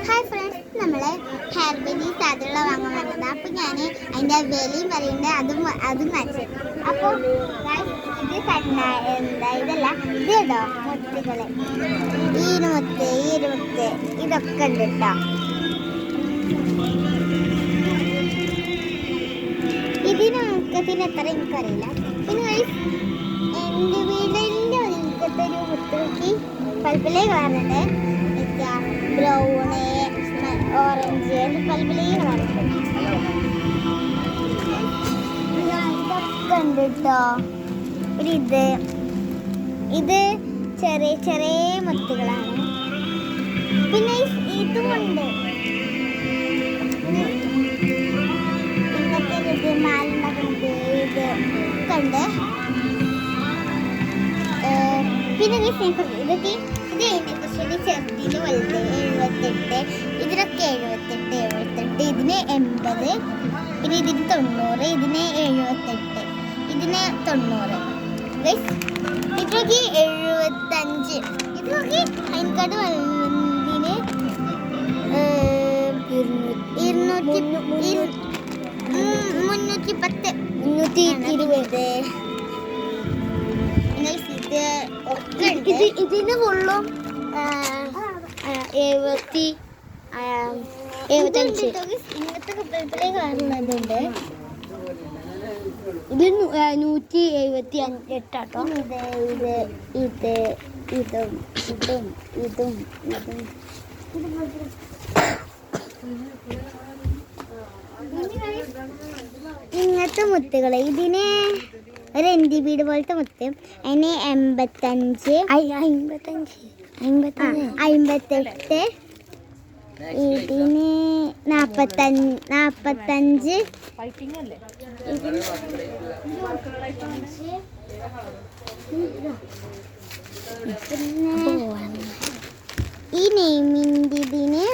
Hi friends, നമ്മൾ hair Bani സാധനങ്ങൾ വാങ്ങാൻ വന്നത്. അപ്പോൾ ഞാൻ അതിൻ്റെ വിലയും പറയുന്നത് അതും കാണിച്ചു. അപ്പോൾ ഇത് ഇതല്ല, ഇത് കേട്ടോ മുത്തുകൾ, ഈരുമുത്ത് ഇതൊക്കെ ഉണ്ട് കേട്ടോ. ഇതിന് മുക്കത്തിന് എത്ര എനിക്കറിയില്ല. പിന്നെ എൻ്റെ വീടിൻ്റെ ഒരിക്കത്തെ ഒരു മുത്തുകൾക്ക് പൽപ്പിലേ കളറുണ്ട്, ബ്രൗണ്, ഓറഞ്ച്, പൽപ്പിലേ കളറുണ്ട്. ഇതൊക്കെ ഉണ്ട് കേട്ടോ. പിന്നെ ഇത് ചെറിയ ചെറിയ മുത്തുകളാണ്. പിന്നെ ഇതുമുണ്ട്, ഇന്നത്തെ മാലുണ്ടാക്കുന്നത് ഇത് ഒക്കെ ഉണ്ട്. പിന്നെ ഇതൊക്കെ ഇതിനെക്കുറിച്ച് ചെറുതിന് വലുത് 78, ഇതിനൊക്കെ 78, ഇതിന് 80, പിന്നെ ഇതിന് 90, ഇതിന് 78, ഇതിന് 90, ഇതിനൊക്കെ 75, ഇതിനൊക്കെ അതിനെക്കാട് വലുതിന് 310, ഇതിന് ഫുള്ളും 75. ഇങ്ങനത്തെ കപ്പലത്തിലേ കാണുന്നതുണ്ട്. ഇത് 178 ആട്ടോ. ഇതും ഇങ്ങനത്തെ മുത്തുകൾ, ഇതിന് ഒരു ND ബീഡ് പോലത്തെ മുത്ത്, അതിന് 85, 58, ഇതിന് 45, ഈ നെയ്മിൻ്റെ ഇതിന്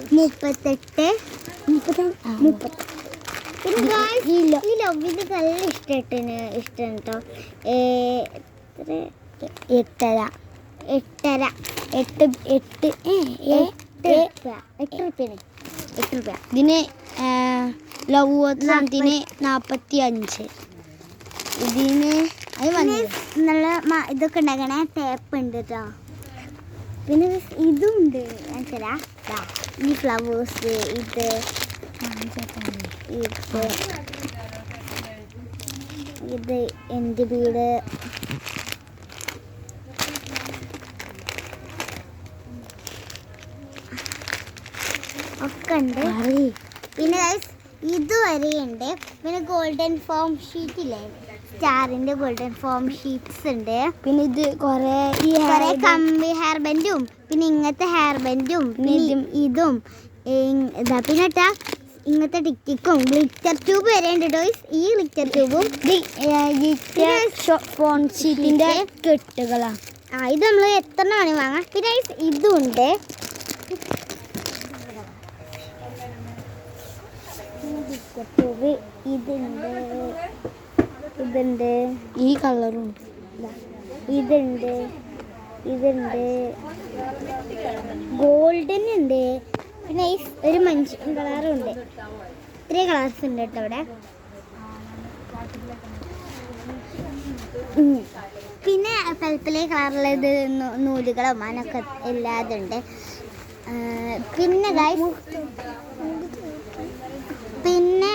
38. പിന്നെ ഈ ലവിന് നല്ല ഇഷ്ടം കേട്ടോ. 8 രൂപ. ഇതിന് ലവ് സാധനത്തിന് 45. ഇതിന് നല്ല ഇതൊക്കെ ഉണ്ടാക്കണേ ടേപ്പ് ഉണ്ട് കേട്ടോ. പിന്നെ ഇതുണ്ട്, ഈ ഫ്ലവേഴ്സ്, ഇത് എൻ്റെ വീട്. ഒക്കെ ഉണ്ട്. പിന്നെ ഇതുവരെയുണ്ട്. പിന്നെ ഗോൾഡൻ ഫോം ഷീറ്റ് ഇല്ലേ, സ്റ്റാറിൻ്റെ ഗോൾഡൻ ഫോം ഷീറ്റ്സ് ഉണ്ട്. പിന്നെ ഇത് കുറേ കമ്പി ഹെയർ ബാൻഡും, പിന്നെ ഇങ്ങനത്തെ ഹെയർ ബാൻഡും, പിന്നെ ഇതും പിന്നെ ഇങ്ങനത്തെ ടിക്കും ഗ്ലിറ്റർ ട്യൂബ് വരെ ഉണ്ട് കേട്ടോ. ഈ ഗ്ലിറ്റർ ട്യൂബും ഫോൺ ഷീറ്റിൻ്റെ കെട്ടുകളാണ്. ഇത് നമ്മൾ എത്ര വേണമെങ്കിൽ വാങ്ങാം. പിന്നെ ഇതും ഉണ്ട്. ഇതുണ്ട്, ഈ കളറും ഇതുണ്ട്, ഗോൾഡൻ ഉണ്ട്. പിന്നെ ഒരു മഞ്ച് കളറും ഉണ്ട്. ഇത്രയും കളേഴ്സ് ഉണ്ട് കേട്ടോ ഇവിടെ. പിന്നെ പൽപ്പിലെ കളറിലത് നൂലുകളും അതിനൊക്കെ എല്ലാതുണ്ട്. പിന്നെ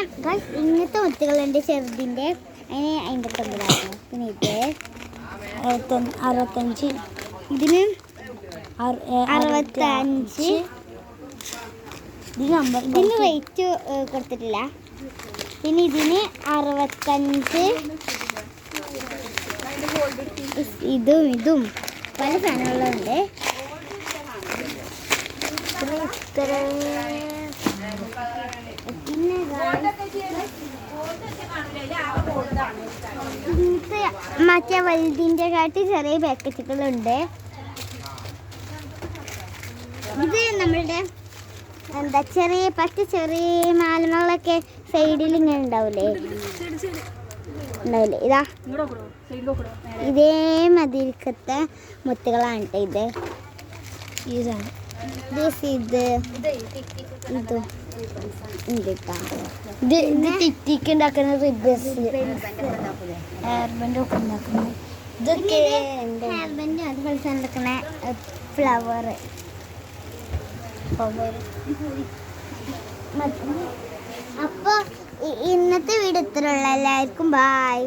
ഇങ്ങനത്തെ മുത്തുകളുണ്ട് ചെറുതിൻ്റെ, അതിന് 59. പിന്നെ ഇത് 65, ഇതിന് 65. ഇതിന് റേറ്റ് കൊടുത്തിട്ടില്ല. പിന്നെ ഇതിന് 65. ഇതും പല സാധനങ്ങളുണ്ട്. പിന്നെ മറ്റേ വലുതിൻ്റെ കാട്ടി ചെറിയ പാക്കറ്റുകളുണ്ട്. ഇത് നമ്മളുടെ ചെറിയ മാലകളൊക്കെ സൈഡിൽ ഇങ്ങനെ ഉണ്ടാവില്ലേ, ഇതാ ഇതേ മതിരിക്കത്തെ മുത്തുകളാണ് കേട്ടോ. ഇത് ഇത് ടിക്ക് ഉണ്ടാക്കുന്ന റിബസ് ഹെയർ ബാൻഡ് ഒക്കെ ഉണ്ടാക്കുന്നത് ഇതൊക്കെ ഹെയർ ബാൻഡ് അതുപോലെ തന്നെ ഉണ്ടാക്കുന്ന ഫ്ലവർ. അപ്പോൾ ഇന്നത്തെ വീഡിയോ ഇത്രയുള്ള എല്ലാവർക്കും ബായ്.